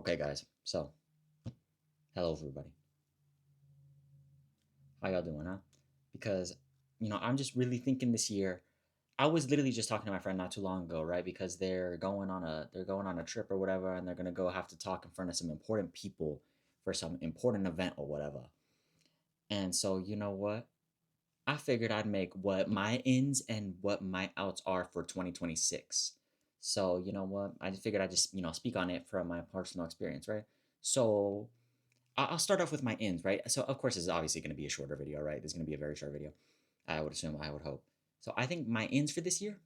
Okay, guys. So, hello, everybody. How y'all doing, huh? Because, I'm just really thinking this year. I was literally just talking to my friend not too long ago, right? Because they're going on a trip or whatever, and they're gonna go have to talk in front of some important people for some important event or whatever. And so, you know what? I figured I'd make what my ins and what my outs are for 2026. So, you know what? I just figured I'd just, speak on it from my personal experience, right? So, I'll start off with my ins, right? So, of course, this is obviously going to be a shorter video, right? This is going to be a very short video. I would assume, I would hope. So, I think my ins for this year,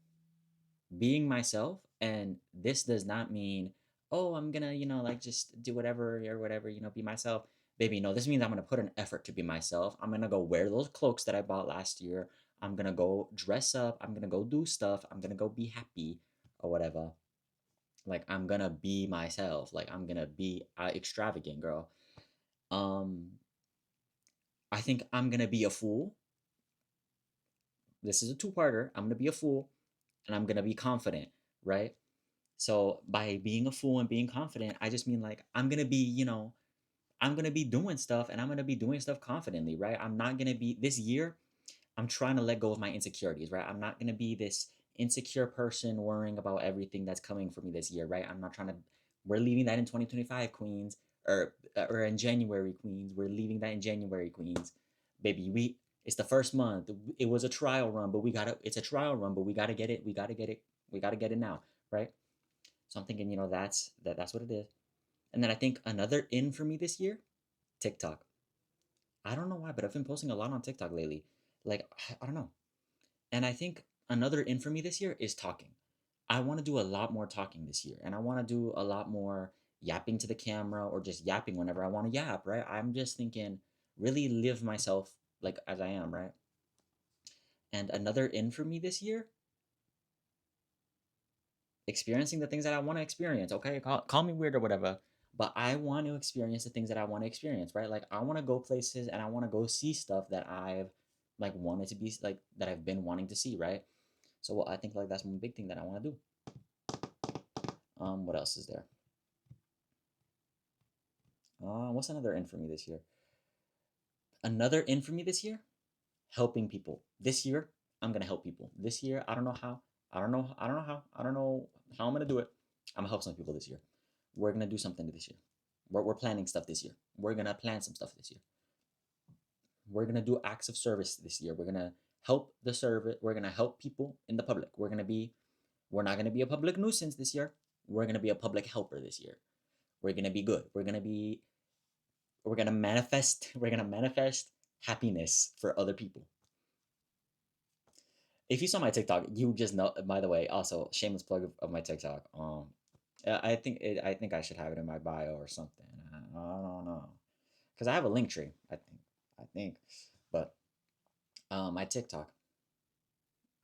being myself, and this does not mean, oh, I'm gonna, like just do whatever or whatever, be myself. Baby, no, this means I'm gonna put an effort to be myself. I'm gonna go wear those cloaks that I bought last year. I'm gonna go dress up. I'm gonna go do stuff. I'm gonna go be happy or whatever. Like, I'm gonna be myself. Like, I'm gonna be extravagant, girl. Um, I think I'm gonna be a fool. This is a two-parter. I'm gonna be a fool and I'm gonna be confident, right? So by being a fool and being confident, I just mean like I'm gonna be doing stuff and I'm gonna be doing stuff confidently, right? I'm not gonna be this year, I'm trying to let go of my insecurities, right? I'm not gonna be this insecure person worrying about everything that's coming for me this year, right? I'm not trying to we're leaving that in 2025, Queens, or in January, Queens. We're leaving that in January, Queens. Baby, it's the first month. It was a trial run, but it's a trial run, but we gotta get it. We gotta get it now, right? So I'm thinking, that's what it is. And then I think another in for me this year, TikTok. I don't know why, but I've been posting a lot on TikTok lately. Like, I don't know. And I think another in for me this year is talking. I want to do a lot more talking this year, and I want to do a lot more yapping to the camera or just yapping whenever I want to yap, right? I'm just thinking really live myself like as I am, right? And another in for me this year, experiencing the things that I want to experience. Okay, call me weird or whatever, but I want to experience the things that I want to experience, right? Like I want to go places and I want to go see stuff that I've like wanted to be like that I've been wanting to see, right? So I think like that's one big thing that I want to do. What else is there? What's another in for me this year? Another in for me this year, helping people. This year, I'm gonna help people. This year, I don't know how. I don't know how. I don't know how I'm gonna do it. I'm gonna help some people this year. We're gonna do something this year. We're planning stuff this year. We're gonna plan some stuff this year. We're gonna do acts of service this year. We're gonna help the service. We're gonna help people in the public. We're not gonna be a public nuisance this year. We're gonna be a public helper this year. We're gonna be good. We're gonna manifest happiness for other people. If you saw my TikTok, you just know. By the way, also shameless plug of my TikTok. I think I should have it in my bio or something. I don't know, because I have a link tree. I think, but my TikTok.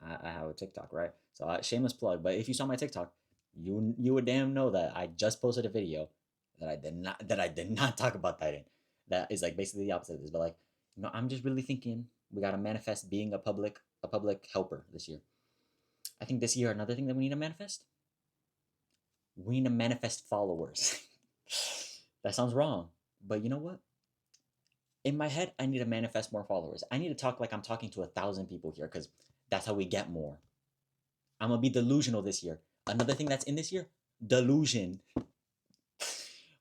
I have a TikTok, right? So shameless plug. But if you saw my TikTok, you would damn know that I just posted a video that I did not talk about that in. That is like basically the opposite of this. But like, I'm just really thinking we gotta manifest being a public helper this year. I think this year another thing that we need to manifest. We need to manifest followers. That sounds wrong, but you know what? In my head, I need to manifest more followers. I need to talk like I'm talking to 1,000 people here because that's how we get more. I'm gonna be delusional this year. Another thing that's in this year, delusion.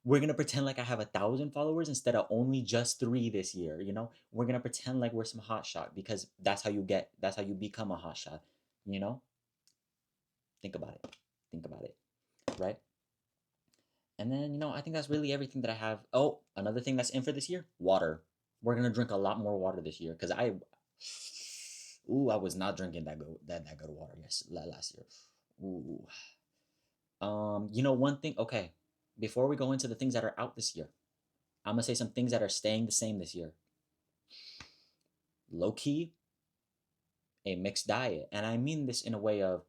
We're gonna pretend like I have 1,000 followers instead of only just three this year. We're gonna pretend like we're some hot shot because that's how you become a hot shot. You know, think about it. Think about it, right? And then, I think that's really everything that I have. Oh, another thing that's in for this year, water. We're gonna drink a lot more water this year because I was not drinking that good water last year. Ooh. One thing. Okay, before we go into the things that are out this year, I'm gonna say some things that are staying the same this year. Low key, a mixed diet, and I mean this in a way of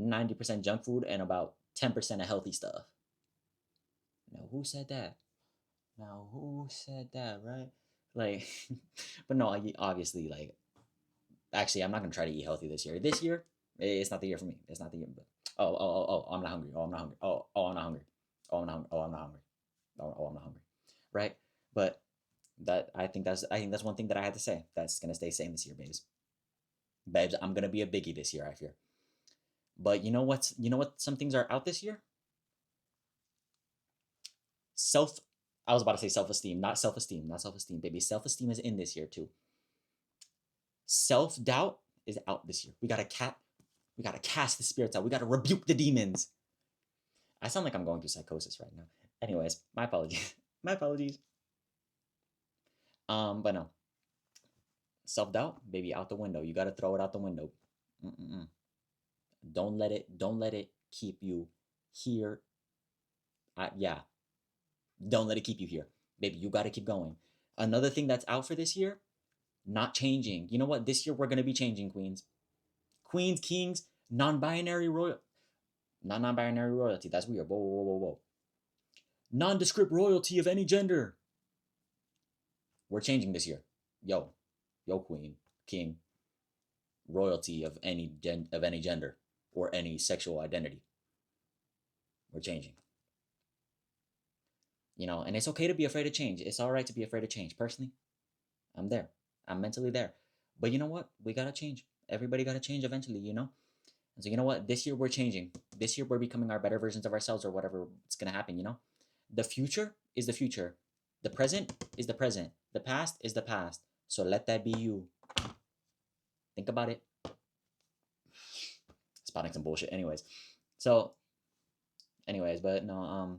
90% junk food and about 10% of healthy stuff. Now, who said that? Now, who said that, right? Like, but no, obviously, like, actually, I'm not gonna try to eat healthy this year. This year, it's not the year for me. It's not the year. But I'm not hungry. Oh, I'm not hungry. Oh, I'm not hungry. Oh, I'm not. I'm not hungry. Oh, I'm not hungry. Right. But that I think that's one thing that I had to say. That's gonna stay same this year, babes. Babes, I'm gonna be a biggie this year. I fear. But you know what? Some things are out this year. Self. I was about to say self esteem, not self esteem, not self esteem, baby. Self esteem is in this year too. Self doubt is out this year. We gotta cast the spirits out. We gotta rebuke the demons. I sound like I'm going through psychosis right now. Anyways, my apologies. My apologies. But no, self doubt, baby, out the window. You gotta throw it out the window. Mm-mm-mm. Don't let it keep you here. Yeah, don't let it keep you here, baby. You gotta keep going. Another thing that's out for this year, not changing. You know what? This year we're gonna be changing, queens, queens, kings, non-binary royal, not non-binary royalty. That's weird. Whoa, whoa, whoa, whoa. Nondescript royalty of any gender. We're changing this year. Yo, yo, queen, king, royalty of any gender or any sexual identity. We're changing. And it's okay to be afraid of change. It's all right to be afraid of change. Personally, I'm there. I'm mentally there. But you know what? We gotta change. Everybody gotta change eventually. And so you know what? This year we're changing. This year we're becoming our better versions of ourselves or whatever it's gonna happen. The future is the future. The present is the present. The past is the past. So let that be you. Think about it. Spotting some bullshit. So anyways, but no,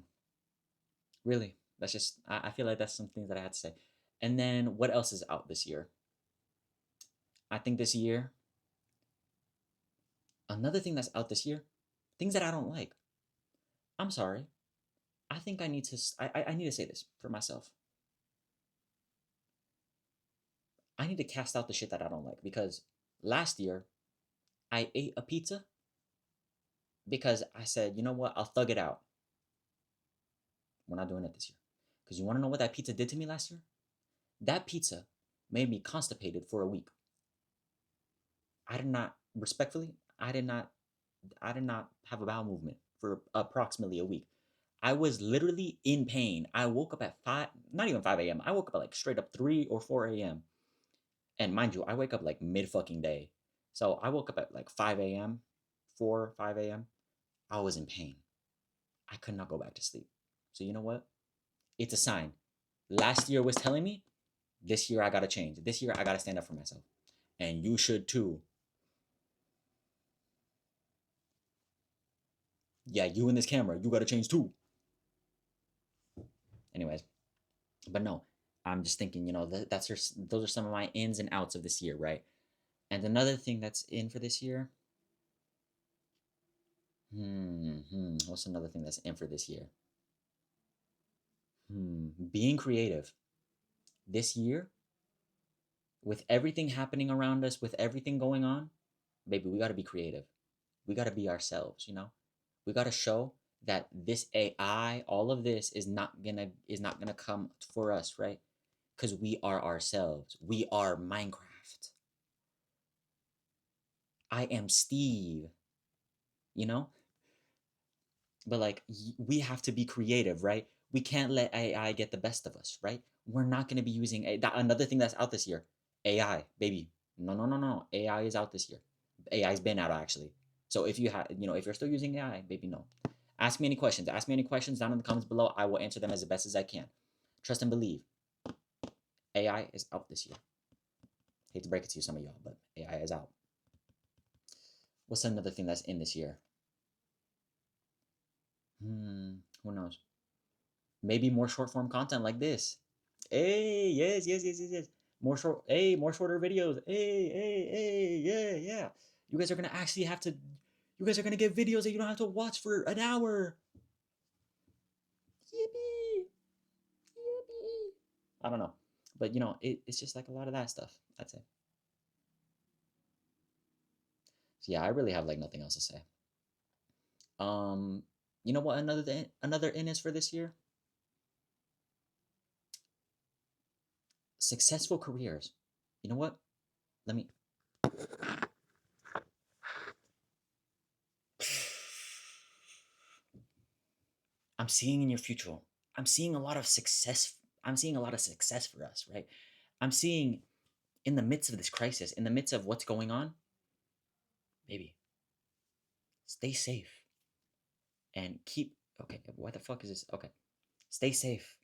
really, that's just I feel like that's some things that I had to say. And then what else is out this year? I think this year, another thing that's out this year, things that I don't like. I'm sorry. I think I need to I need to say this for myself. I need to cast out the shit that I don't like because last year I ate a pizza because I said, you know what, I'll thug it out. We're not doing it this year. Because you want to know what that pizza did to me last year? That pizza made me constipated for a week. I did not, respectfully, I did not have a bowel movement for approximately a week. I was literally in pain. I woke up at 5, not even 5 a.m. I woke up at like straight up 3 or 4 a.m. And mind you, I wake up like mid fucking day. So I woke up at like 5 a.m., 4, 5 a.m. I was in pain. I could not go back to sleep. So you know what? It's a sign. Last year was telling me, this year I gotta change. This year I gotta stand up for myself. And you should too. Yeah, you in this camera, you gotta change too. Anyways, but no, I'm just thinking, those are some of my ins and outs of this year, right? And another thing that's in for this year, what's another thing that's in for this year? Being creative. This year, with everything happening around us, with everything going on, baby, we gotta be creative. We gotta be ourselves. We gotta show that this AI, all of this is not gonna come for us, right? Because we are ourselves. We are Minecraft. I am Steve, you know? But like we have to be creative, right? We can't let AI get the best of us, right? We're not going to be using another thing that's out this year. AI, baby. No, no, no, no. AI is out this year. AI's been out actually. So if you're still using AI, baby, no. Ask me any questions. Ask me any questions down in the comments below. I will answer them as the best as I can. Trust and believe. AI is out this year. Hate to break it to you, some of y'all, but AI is out. What's another thing that's in this year? Who knows? Maybe more short form content like this. Hey, yes, yes, yes, yes, yes. More shorter videos. Hey, yeah, yeah. You guys are gonna actually have to. You guys are gonna get videos that you don't have to watch for an hour. Yippee, yippee. I don't know, but it's just like a lot of that stuff. That's it. So yeah, I really have like nothing else to say. You know what? Another in is for this year. Successful careers. You know what? Let me. I'm seeing in your future. I'm seeing a lot of success. I'm seeing a lot of success for us, right? I'm seeing in the midst of this crisis, in the midst of what's going on, baby, stay safe and keep. Okay, what the fuck is this? Okay, stay safe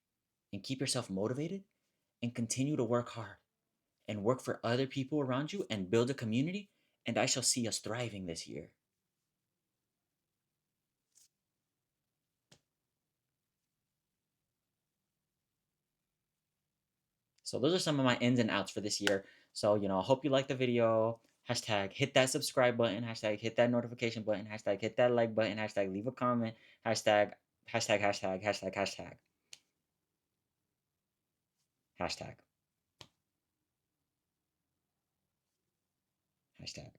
and keep yourself motivated and continue to work hard and work for other people around you and build a community. And I shall see us thriving this year. So those are some of my ins and outs for this year. So, I hope you like the video. Hashtag hit that subscribe button. Hashtag hit that notification button. Hashtag hit that like button. Hashtag leave a comment. Hashtag, hashtag.